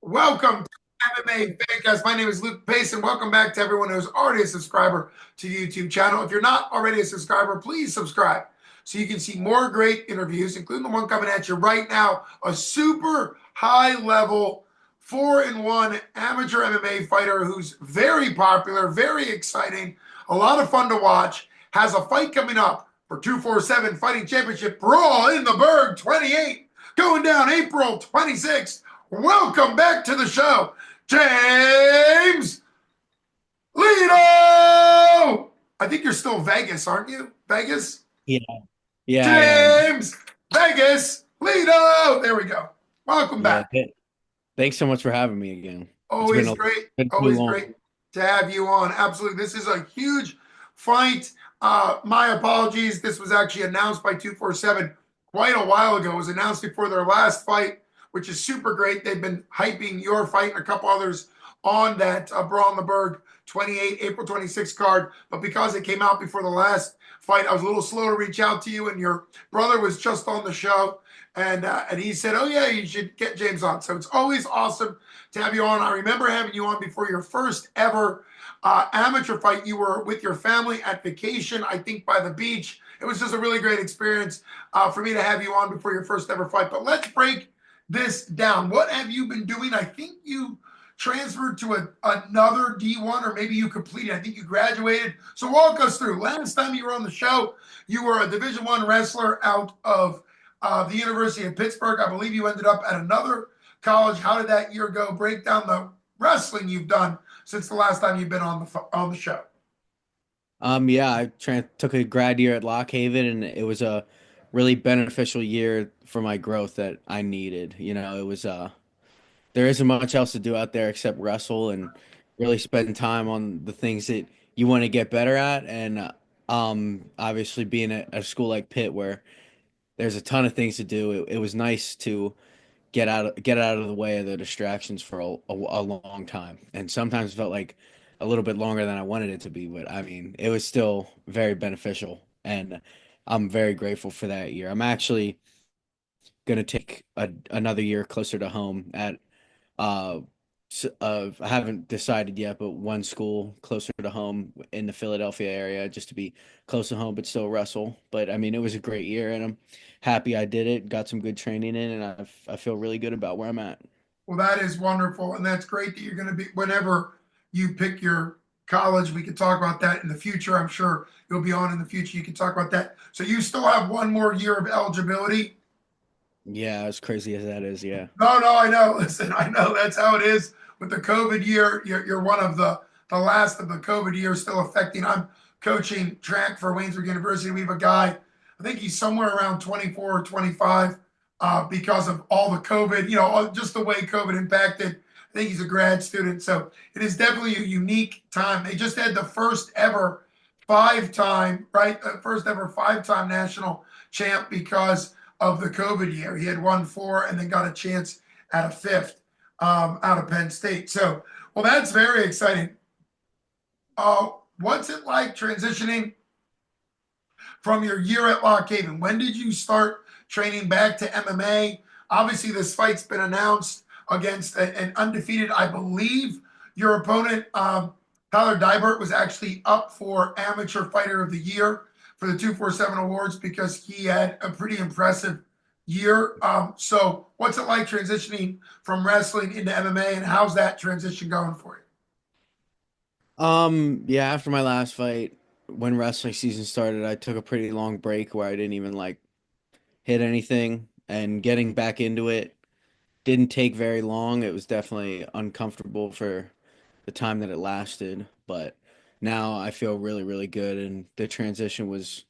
Welcome to MMA Fancast. My name is Luke Pace, and welcome back to everyone who's already a subscriber to the YouTube channel. If you're not already a subscriber, please subscribe so you can see more great interviews, including the one coming at you right now, a super high level 4-1 amateur MMA fighter who's very popular, very exciting, a lot of fun to watch, has a fight coming up for 247 Fighting Championship Brawl in the Burgh 28, going down April 26th. Welcome back to the show, James Lledo. I think you're still Vegas, aren't you? Vegas? Yeah, yeah, I am. James Vegas Lledo. There we go. Welcome Yeah, back. thanks so much for having me again. It's Always great. been too Always long. great to have you on. Absolutely. This is a huge fight. My apologies. This was actually announced by 247 quite a while ago. It was announced before their last fight, which is super great. They've been hyping your fight and a couple others on that Brawl in the Burgh 28, April 26th card. But because it came out before the last fight, I was a little slow to reach out to you. And your brother was just on the show. And he said, "Oh yeah, you should get James on." So it's always awesome to have you on. I remember having you on before your first ever amateur fight. You were with your family at vacation, I think by the beach. It was just a really great experience for me to have you on before your first ever fight. But let's break this down. What have you been doing? I think you transferred to another D1, or maybe you completed. I think you graduated. So walk us through. Last time you were on the show, you were a Division I wrestler out of the University of Pittsburgh. I believe you ended up at another college. How did that year go? Break down the wrestling you've done since the last time you've been on the show. Yeah, took a grad year at Lock Haven, and it was a really beneficial year for my growth that I needed. There isn't much else to do out there except wrestle and really spend time on the things that you want to get better at. And obviously being at a school like Pitt where there's a ton of things to do, it was nice to get out of the way of the distractions for a long time. And sometimes felt like a little bit longer than I wanted it to be, but I mean, it was still very beneficial, and I'm very grateful for that year. I'm actually gonna take another year closer to home at uh I haven't decided yet, but one school closer to home in the Philadelphia area just to be close to home, but still wrestle. But I mean, it was a great year, and I'm happy I did it. Got some good training in, and I feel really good about where I'm at. Well, that is wonderful. And that's great that you're going to be, whenever you pick your college, we could talk about that in the future. I'm sure you'll be on in the future. You can talk about that. So you still have one more year of eligibility. Yeah, as crazy as that is, yeah. No, no, I know. Listen, I know that's how it is with the COVID year. You're one of the last of the COVID years still affecting. I'm coaching track for Waynesburg University. We have a guy, I think he's somewhere around 24 or 25 because of all the COVID, just the way COVID impacted. I think he's a grad student. So it is definitely a unique time. They just had the first ever five-time, right? The first ever five-time national champ because of the COVID year. He had won four and then got a chance at a fifth out of Penn State. So, well, that's very exciting. What's it like transitioning from your year at Lock Haven? When did you start training back to MMA? Obviously, this fight's been announced against an undefeated, I believe, your opponent, Tyler Dibert, was actually up for Amateur Fighter of the Year for the 247 awards because he had a pretty impressive year. So, what's it like transitioning from wrestling into MMA, and how's that transition going for you? Yeah, after my last fight, when wrestling season started, I took a pretty long break where I didn't even like hit anything, and getting back into it didn't take very long. It was definitely uncomfortable for the time that it lasted, but now I feel really, really good, and the transition was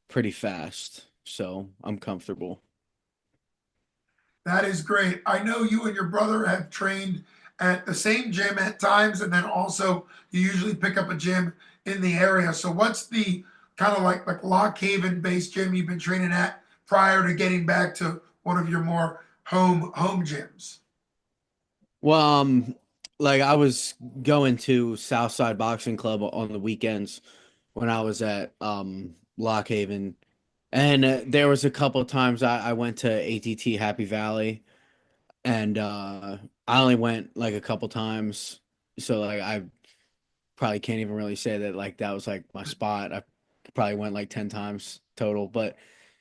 pretty fast, so I'm comfortable. That is great. I know you and your brother have trained at the same gym at times, and then also you usually pick up a gym in the area. So, what's the kind of like Lock Haven based gym you've been training at prior to getting back to one of your more home gyms? Well, like I was going to Southside Boxing Club on the weekends when I was at Lock Haven, and there was a couple of times I went to ATT Happy Valley, and I only went like a couple times, so like I probably can't even really say that like that was like my spot. I probably went like 10 times total, but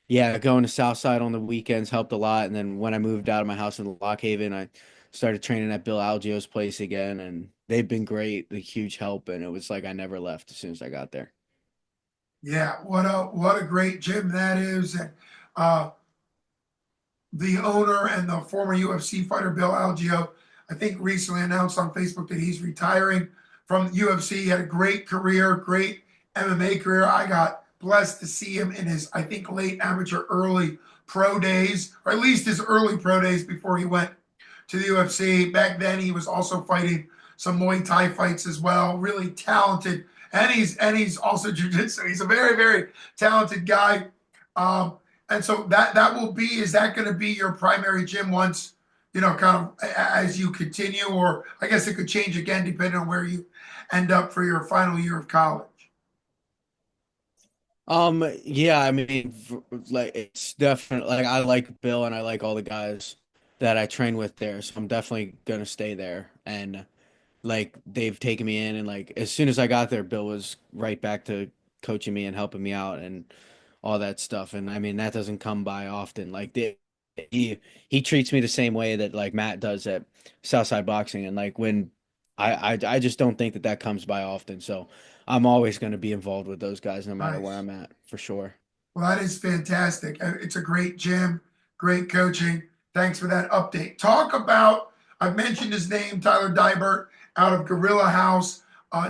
yeah, going to Southside on the weekends helped a lot. And then when I moved out of my house in Lock Haven, I started training at Bill Algio's place again, and they've been great, a huge help, and it was like I never left as soon as I got there. Yeah, what a great gym that is. And uh, the owner and the former UFC fighter Bill Algeo, I think recently announced on Facebook that he's retiring from UFC. He had a great career, great MMA career. I got blessed to see him in his, I think, late amateur, early pro days, or at least his early pro days before he went to the UFC. Back then, he was also fighting some Muay Thai fights as well. Really talented, and he's also jiu-jitsu. He's a very very talented guy. Um, and so that will be, is that going to be your primary gym once, kind of as you continue, or I guess it could change again depending on where you end up for your final year of college? Yeah, I mean, like it's definitely like I like Bill and I like all the guys that I train with there, so I'm definitely gonna stay there. And like they've taken me in, and like as soon as I got there, Bill was right back to coaching me and helping me out and all that stuff. And I mean, that doesn't come by often. Like he he treats me the same way that like Matt does at Southside Boxing, and like when I just don't think that that comes by often. So I'm always going to be involved with those guys no matter where Nice. I'm at for sure. Well, that is fantastic. It's a great gym, great coaching. Thanks for that update. Talk about, I've mentioned his name, Tyler Dibert out of Gorilla House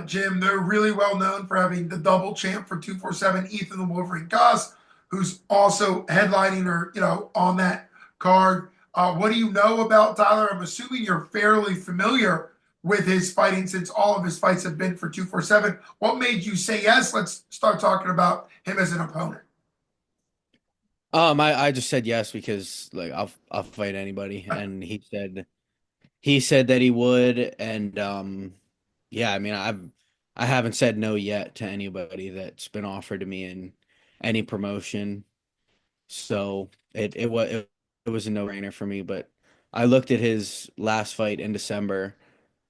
Gym. They're really well known for having the double champ for 247, Ethan the Wolverine Goss, who's also headlining or, on that card. What do you know about Tyler? I'm assuming you're fairly familiar with his fighting since all of his fights have been for 247. What made you say yes? Let's start talking about him as an opponent. I just said yes because like I'll fight anybody, and he said that he would, and yeah, I mean I haven't said no yet to anybody that's been offered to me in any promotion. So it was a no-brainer for me, but I looked at his last fight in December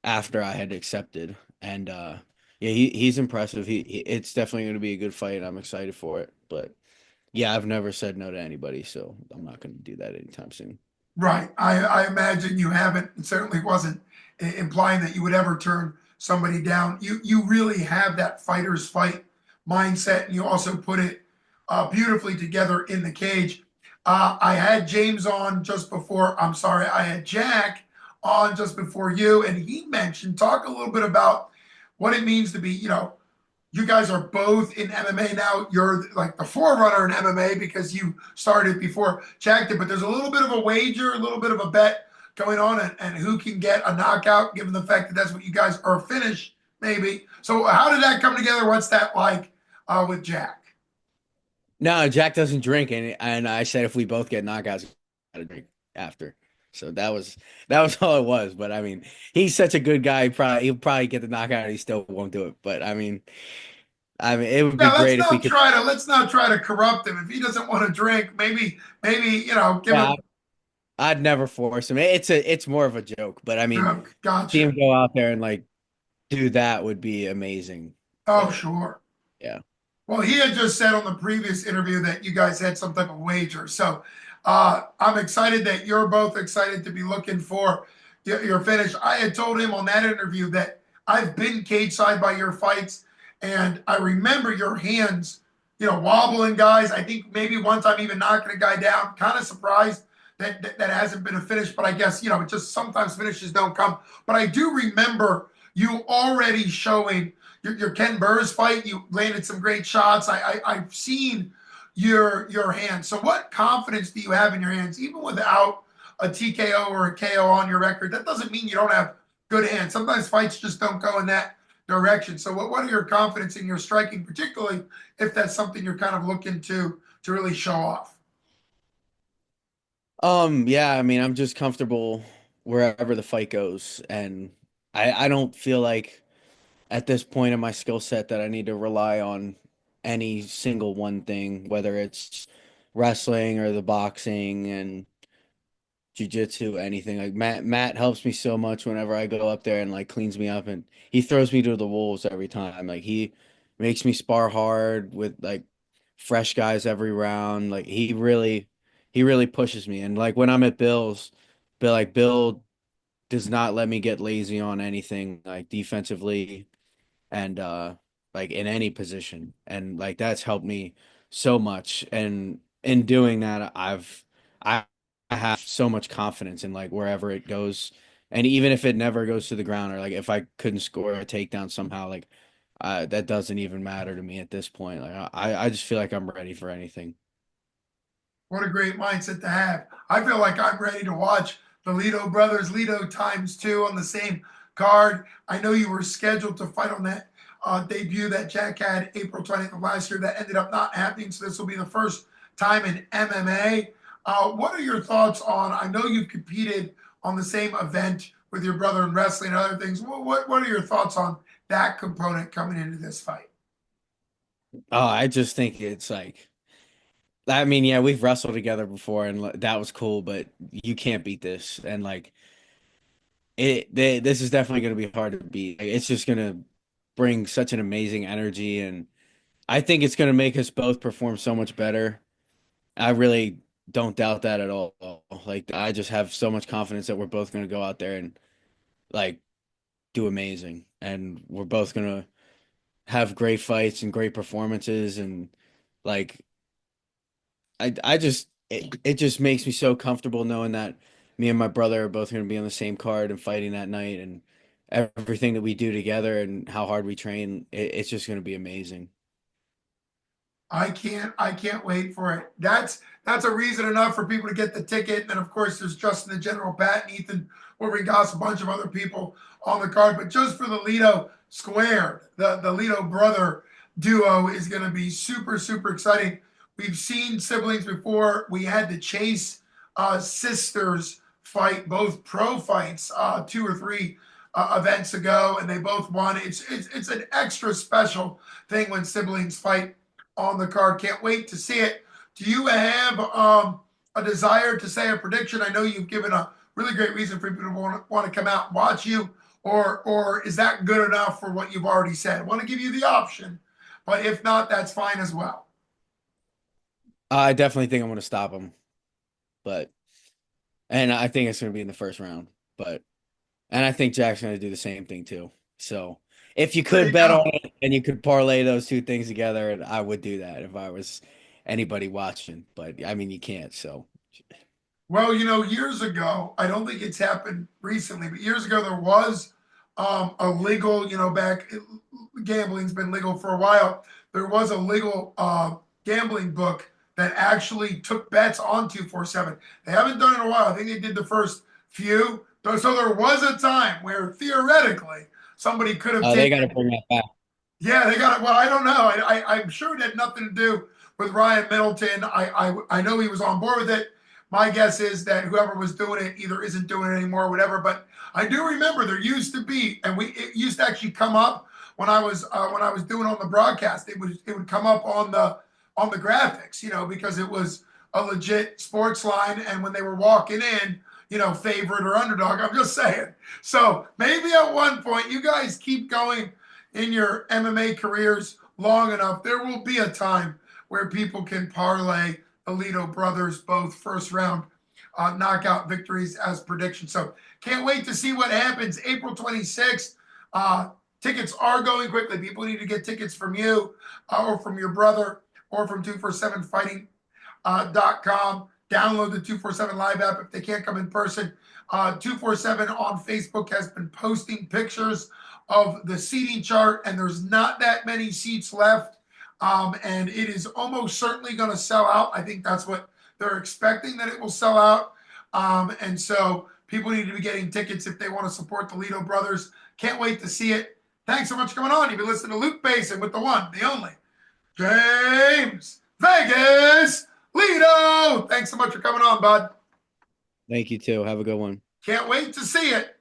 after I had accepted, and yeah, he's impressive. It's definitely going to be a good fight. I'm excited for it. But yeah, I've never said no to anybody, so I'm not going to do that anytime soon. Right. I imagine you haven't. It certainly wasn't implying that you would ever turn somebody down. You really have that fighter's fight mindset, and you also put it beautifully together in the cage. I had James on just before. I'm sorry, I had Jack on just before you, and he mentioned, talk a little bit about what it means to be, you guys are both in MMA now. You're like the forerunner in MMA because you started before Jack did, but there's a little bit of a wager, a little bit of a bet going on, and who can get a knockout, given the fact that that's what you guys are finished, maybe. So, how did that come together? What's that like with Jack? No, Jack doesn't drink, and I said if we both get knockouts, I gotta drink after. So that was all it was. But I mean, he's such a good guy. He'll probably get the knockout. And he still won't do it. But I mean, it would be Yeah, great if we could. let's not try to corrupt him. If he doesn't want to drink, maybe give Yeah, him I'd never force him. It's more of a joke. But I a mean, drink. see Gotcha. him go out there and like do that would be amazing. Oh, But sure. yeah. Well, he had just said on the previous interview that you guys had some type of wager. So I'm excited that you're both excited to be looking for your finish. I had told him on that interview that I've been cage side by your fights, and I remember your hands, wobbling guys. I think maybe one time even knocking a guy down. Kind of surprised that hasn't been a finish, but I guess, it just sometimes finishes don't come. But I do remember you already showing your Ken Burrs fight. You landed some great shots. I've seen your hands. So what confidence do you have in your hands, even without a TKO or a KO on your record? That doesn't mean you don't have good hands. Sometimes fights just don't go in that direction. So what are your confidence in your striking, particularly if that's something you're kind of looking to really show off? Yeah, I mean, I'm just comfortable wherever the fight goes, and I don't feel like at this point in my skill set that I need to rely on any single one thing, whether it's wrestling or the boxing and jujitsu, anything. Like Matt helps me so much whenever I go up there and like cleans me up, and he throws me to the wolves every time. Like he makes me spar hard with like fresh guys every round. Like he really pushes me. And like when I'm at Bill's, Bill does not let me get lazy on anything like defensively and like in any position. And like that's helped me so much. And in doing that, I I have so much confidence in like wherever it goes. And even if it never goes to the ground, or like if I couldn't score a takedown somehow, like that doesn't even matter to me at this point. Like I just feel like I'm ready for anything. What a great mindset to have. I feel like I'm ready to watch the Lledo brothers, Lledo times two on the same card. I know you were scheduled to fight on that debut that Jack had April 20th of last year. That ended up not happening. So this will be the first time in MMA. What are your thoughts on? I know you've competed on the same event with your brother in wrestling and other things. What are your thoughts on that component coming into this fight? Oh, I just think it's like I mean, yeah, we've wrestled together before and that was cool, but you can't beat this. And like this is definitely going to be hard to beat. Like, it's just going to bring such an amazing energy, and I think it's going to make us both perform so much better. I really don't doubt that at all. Like I just have so much confidence that we're both going to go out there and like do amazing, and we're both going to have great fights and great performances, and like it just makes me so comfortable knowing that me and my brother are both going to be on the same card and fighting that night, and everything that we do together and how hard we train, it's just going to be amazing. I can't wait for it. That's a reason enough for people to get the ticket. And then of course there's Justin the General Pat and Ethan Goss, a bunch of other people on the card. But just for the Lido Square, the Lido brother duo is gonna be super, super exciting. We've seen siblings before. We had the Chase sisters fight, both pro fights, 2 or 3 events ago, and they both won. It's an extra special thing when siblings fight on the card. Can't wait to see it. Do you have a desire to say a prediction? I know you've given a really great reason for people to want to come out and watch you, or is that good enough for what you've already said? I want to give you the option, but if not, that's fine as well. I definitely think I'm going to stop him, but and I think it's going to be in the first round, but and I think Jack's going to do the same thing too. So if you There could you bet on go. it and you could parlay those two things together, I would do that if I was anybody watching. But I mean, you can't. So Well, years ago, I don't think it's happened recently, but years ago there was a legal, back gambling's been legal for a while. There was a legal gambling book that actually took bets on 247. They haven't done it in a while. I think they did the first few. So there was a time where theoretically somebody could have they got to taken. bring that back. Yeah, they got it. Well, I don't know. I'm sure it had nothing to do with Ryan Middleton. I know he was on board with it. My guess is that whoever was doing it either isn't doing it anymore or whatever. But I do remember there used to be, and it used to actually come up when I was doing on the broadcast. It would come up on the graphics, because it was a legit sports line. And when they were walking in, favorite or underdog. I'm just saying. So maybe at one point you guys keep going in your MMA careers long enough, there will be a time where people can parlay the Lido brothers both first round knockout victories as predictions. So can't wait to see what happens April 26th. Tickets are going quickly. People need to get tickets from you or from your brother or from 247fighting.com. Download the 247 Live app if they can't come in person. 247 on Facebook has been posting pictures of the seating chart, and there's not that many seats left. And it is almost certainly going to sell out. I think that's what they're expecting, that it will sell out. And so people need to be getting tickets if they want to support the Lido brothers. Can't wait to see it. Thanks so much for coming on. You've been listening to Luke Basin with the one, the only, James Vegas Lido. Thanks so much for coming on, bud. Thank you too. Have a good one. Can't wait to see it.